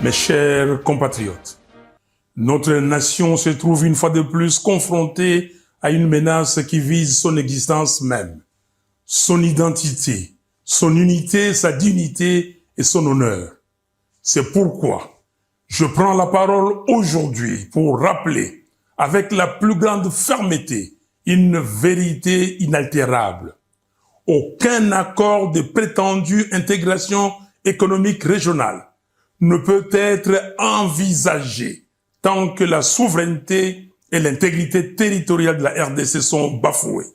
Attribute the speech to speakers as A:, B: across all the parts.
A: Mes chers compatriotes, notre nation se trouve une fois de plus confrontée à une menace qui vise son existence même, son identité, son unité, sa dignité et son honneur. C'est pourquoi je prends la parole aujourd'hui pour rappeler avec la plus grande fermeté une vérité inaltérable. Aucun accord de prétendue intégration économique régionale ne peut être envisagé tant que la souveraineté et l'intégrité territoriale de la RDC sont bafouées.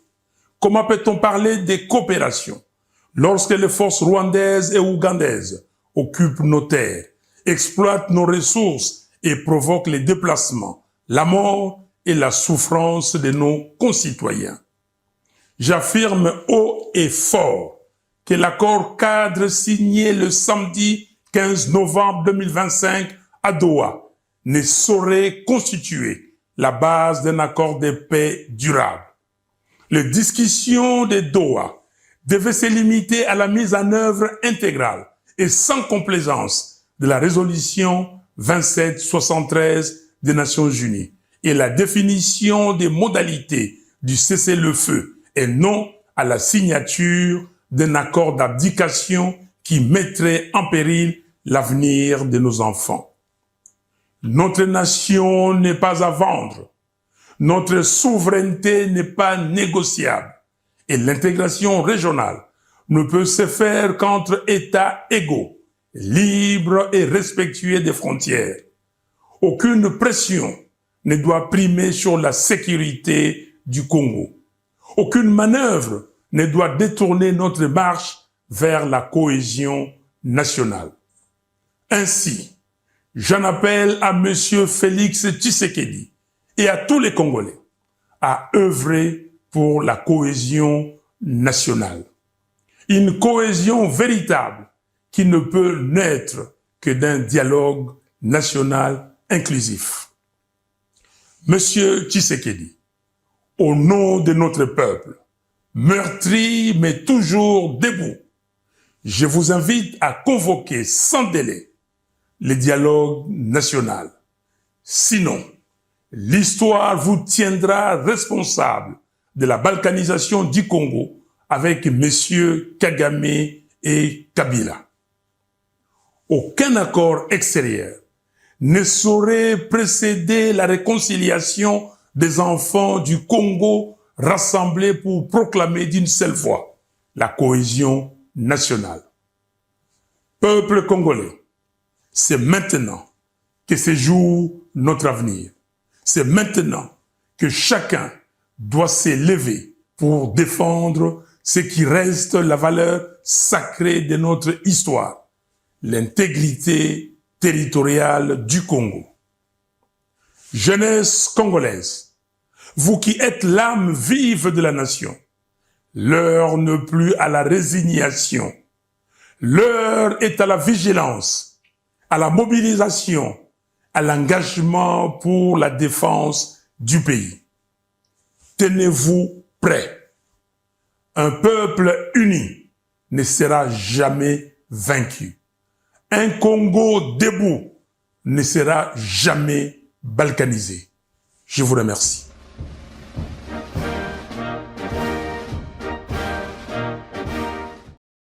A: Comment peut-on parler de coopération lorsque les forces rwandaises et ougandaises occupent nos terres, exploitent nos ressources et provoquent les déplacements, la mort et la souffrance de nos concitoyens? J'affirme haut et fort que l'accord cadre signé le samedi 15 novembre 2025 à Doha ne saurait constituer la base d'un accord de paix durable. Les discussions de Doha devaient se limiter à la mise en œuvre intégrale et sans complaisance de la résolution 2773 des Nations Unies et la définition des modalités du cessez-le-feu et non à la signature d'un accord d'abdication qui mettrait en péril l'avenir de nos enfants. Notre nation n'est pas à vendre. Notre souveraineté n'est pas négociable. Et l'intégration régionale ne peut se faire qu'entre États égaux, libres et respectueux des frontières. Aucune pression ne doit primer sur la sécurité du Congo. Aucune manœuvre ne doit détourner notre marche vers la cohésion nationale. Ainsi, j'en appelle à M. Félix Tshisekedi et à tous les Congolais à œuvrer pour la cohésion nationale. Une cohésion véritable qui ne peut naître que d'un dialogue national inclusif. Monsieur Tshisekedi, au nom de notre peuple, meurtri mais toujours debout, je vous invite à convoquer sans délai le dialogue national. Sinon, l'histoire vous tiendra responsable de la balkanisation du Congo avec messieurs Kagame et Kabila. Aucun accord extérieur ne saurait précéder la réconciliation des enfants du Congo rassemblés pour proclamer d'une seule voix la cohésion nationale. Peuple congolais, c'est maintenant que se joue notre avenir. C'est maintenant que chacun doit s'élever pour défendre ce qui reste la valeur sacrée de notre histoire, l'intégrité territoriale du Congo. Jeunesse congolaise, vous qui êtes l'âme vive de la nation, l'heure n'est plus à la résignation, l'heure est à la vigilance, à la mobilisation, à l'engagement pour la défense du pays. Tenez-vous prêts. Un peuple uni ne sera jamais vaincu. Un Congo debout ne sera jamais balkanisé. Je vous remercie.